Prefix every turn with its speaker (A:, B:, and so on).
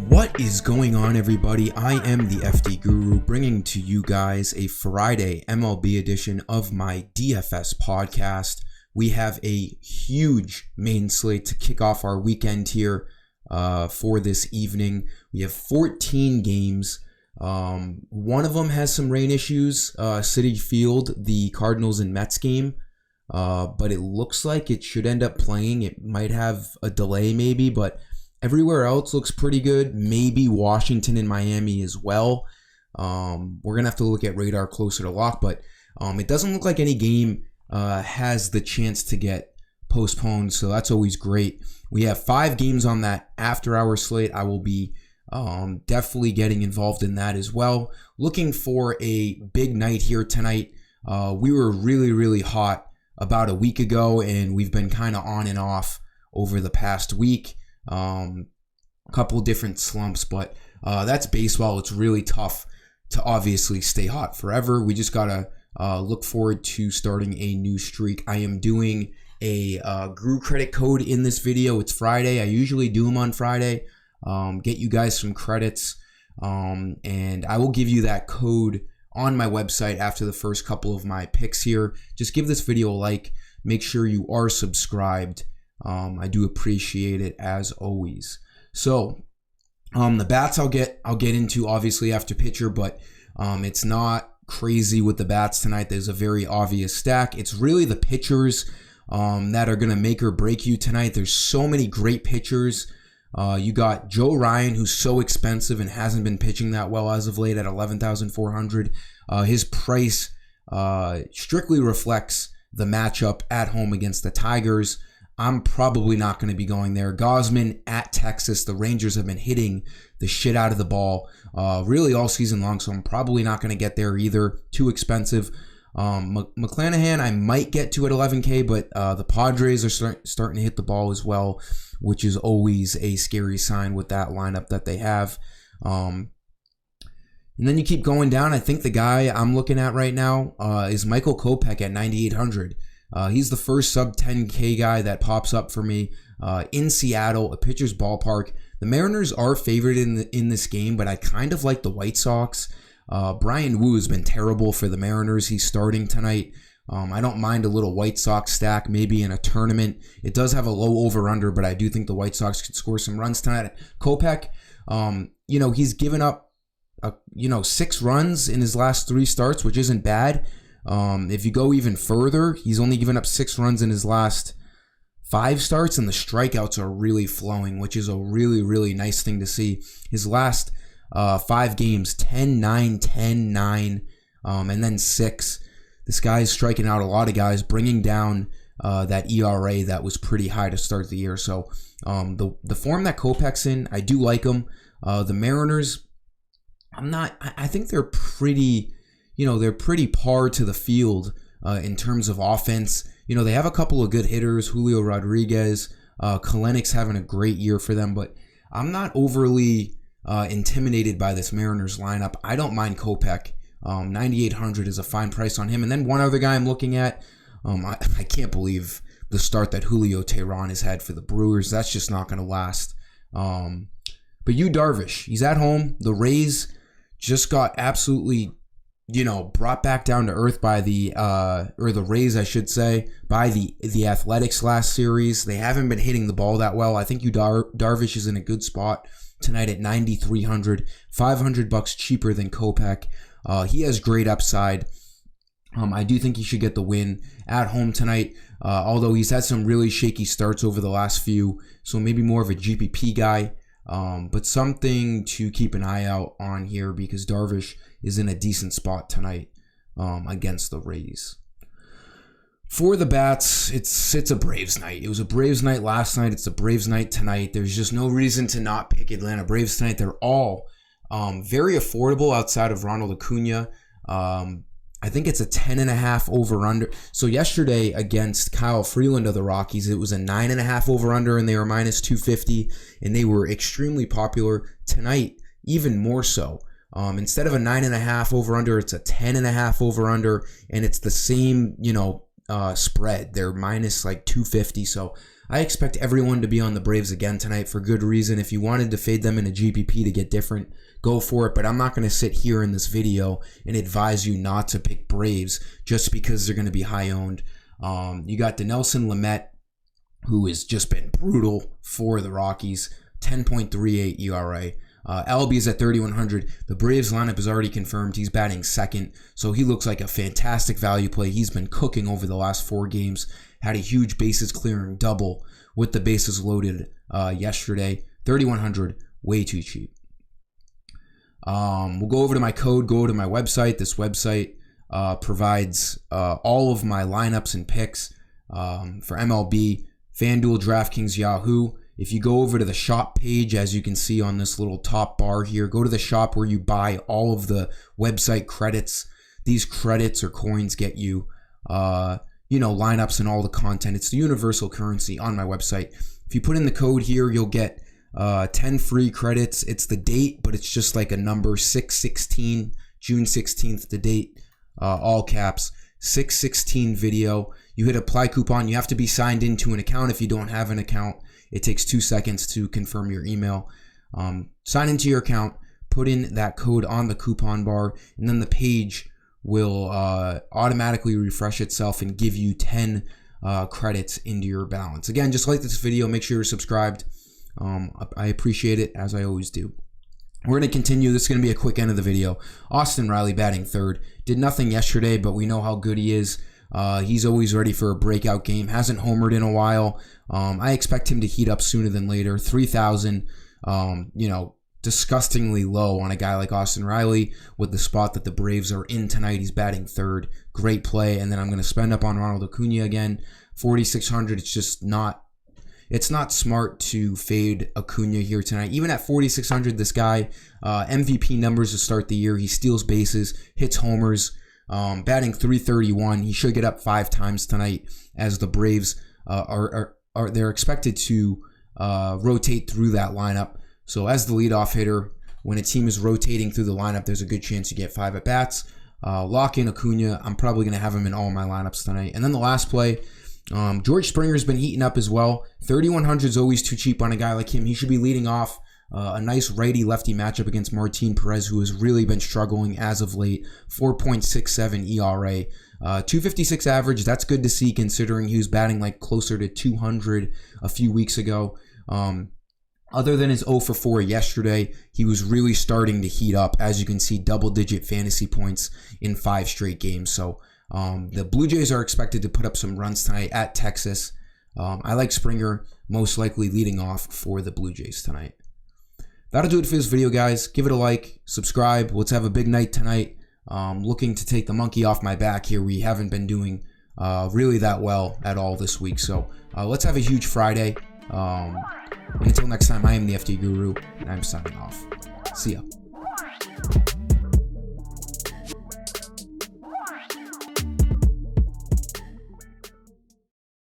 A: What is going on, everybody? I am the FD Guru, bringing to you guys a Friday MLB edition of my DFS podcast. We have a huge main slate to kick off our weekend here for this evening. We have 14 games. One of them has some rain issues. Citi Field, the Cardinals and Mets game. But it looks like it should end up playing. It might have a delay maybe, but everywhere else looks pretty good. Maybe Washington and Miami as well. We're going to have to look at radar closer to lock, but it doesn't look like any game has the chance to get postponed, so that's always great. We have 5 games on that after-hour slate. I will be definitely getting involved in that as well. Looking for a big night here tonight. We were really hot about a week ago, and we've been kind of on and off over the past week. A couple different slumps, but that's baseball. It's really tough to obviously stay hot forever. We just gotta look forward to starting a new streak. I am doing a Guru credit code in this video. It's Friday. I usually do them on Friday. Get you guys some credits, and I will give you that code on my website after the first couple of my picks here. Just give this video a like. Make sure you are subscribed. I do appreciate it as always. So, the bats I'll get into obviously after pitcher, but it's not crazy with the bats tonight. There's a very obvious stack. It's really the pitchers that are gonna make or break you tonight. There's so many great pitchers. You got Joe Ryan, who's so expensive and hasn't been pitching that well as of late at $11,400. His price strictly reflects the matchup at home against the Tigers. I'm probably not going to be going there. Gosman at Texas. The Rangers have been hitting the shit out of the ball really all season long, so I'm probably not going to get there either. Too expensive. McClanahan I might get to at 11K, but the Padres are starting to hit the ball as well, which is always a scary sign with that lineup that they have. And then you keep going down. I think the guy I'm looking at right now is Michael Kopech at 9,800. He's the first sub 10K guy that pops up for me in Seattle, a pitcher's ballpark. The Mariners are favored in this game, but I kind of like the White Sox. Brian Wu has been terrible for the Mariners. He's starting tonight. I don't mind a little White Sox stack, maybe in a tournament. It does have a low over-under, but I do think the White Sox could score some runs tonight. Kopech, he's given up 6 runs in his last 3 starts, which isn't bad. If you go even further, he's only given up 6 runs in his last 5 starts, and the strikeouts are really flowing, which is a really nice thing to see. His last 5 games, 10-9, 10-9, and then 6. This guy's striking out a lot of guys, bringing down that ERA that was pretty high to start the year. So the form that Kopech's in, I do like him. The Mariners, I think they're pretty... they're pretty par to the field in terms of offense. They have a couple of good hitters, Julio Rodriguez, Kalenic's having a great year for them, but I'm not overly intimidated by this Mariners lineup. I don't mind Kopech. 9,800 is a fine price on him. And then one other guy I'm looking at, I can't believe the start that Julio Teheran has had for the Brewers. That's just not going to last. But Yu Darvish, he's at home. The Rays just got absolutely... brought back down to earth by the Rays, I should say, by the Athletics last series. They haven't been hitting the ball that well. I think Darvish is in a good spot tonight at 9,300, $500 cheaper than Kopech. He has great upside. I do think he should get the win at home tonight, although he's had some really shaky starts over the last few, so maybe more of a GPP guy. But something to keep an eye out on here because Darvish is in a decent spot tonight against the Rays. For the bats, it's a Braves night. It was a Braves night last night. It's a Braves night tonight. There's just no reason to not pick Atlanta Braves tonight. They're all very affordable outside of Ronald Acuna. I think it's a 10.5 over-under. So yesterday against Kyle Freeland of the Rockies, it was a 9.5 over-under, and they were minus 250, and they were extremely popular. Tonight, even more so. Instead of a 9.5 over-under, it's a 10.5 over-under, and it's the same, spread. They're minus like 250. So I expect everyone to be on the Braves again tonight for good reason. If you wanted to fade them in a GPP to get different, go for it. But I'm not going to sit here in this video and advise you not to pick Braves just because they're going to be high owned. You got Dinelson Lamet, who has just been brutal for the Rockies, 10.38 ERA. LB is at 3,100. The Braves lineup is already confirmed. He's batting second, so he looks like a fantastic value play. He's been cooking over the last 4 games. Had a huge bases clearing double with the bases loaded yesterday. 3,100, way too cheap. We'll go over to my code, go to my website. This website provides all of my lineups and picks for MLB, FanDuel, DraftKings, Yahoo. If you go over to the shop page, as you can see on this little top bar here, go to the shop where you buy all of the website credits. These credits or coins get you, lineups and all the content. It's the universal currency on my website. If you put in the code here, you'll get 10 free credits. It's the date, but it's just like a number, 6/16, June 16th, the date, all caps, 6/16 video. You hit apply coupon. You have to be signed into an account. If you don't have an account, it takes 2 seconds to confirm your email. Sign into your account, put in that code on the coupon bar, and then the page will automatically refresh itself and give you 10 credits into your balance. Again, just like this video, make sure you're subscribed. I appreciate it, as I always do. We're going to continue. This is going to be a quick end of the video. Austin Riley batting third. Did nothing yesterday, but we know how good he is. He's always ready for a breakout game. Hasn't homered in a while. I expect him to heat up sooner than later. 3,000, disgustingly low on a guy like Austin Riley with the spot that the Braves are in tonight. He's batting third. Great play. And then I'm going to spend up on Ronald Acuna again. 4,600. It's not smart to fade Acuna here tonight. Even at 4,600, this guy, MVP numbers to start the year. He steals bases, hits homers. Batting 331. He should get up 5 times tonight, as the Braves they're expected to rotate through that lineup. So as the leadoff hitter, when a team is rotating through the lineup, there's a good chance you get 5 at bats. Lock in Acuna. I'm probably going to have him in all my lineups tonight. And then the last play, George Springer's been heating up as well. 3,100 is always too cheap on a guy like him. He should be leading off. A nice righty-lefty matchup against Martin Perez, who has really been struggling as of late. 4.67 ERA. 256 average, that's good to see considering he was batting like closer to 200 a few weeks ago. Other than his 0 for 4 yesterday, he was really starting to heat up. As you can see, double-digit fantasy points in 5 straight games. So the Blue Jays are expected to put up some runs tonight at Texas. I like Springer most likely leading off for the Blue Jays tonight. That'll do it for this video, guys. Give it a like, subscribe. Let's have a big night tonight. Looking to take the monkey off my back here. We haven't been doing really that well at all this week. So let's have a huge Friday. And until next time, I am the FD Guru, and I'm signing off. See ya.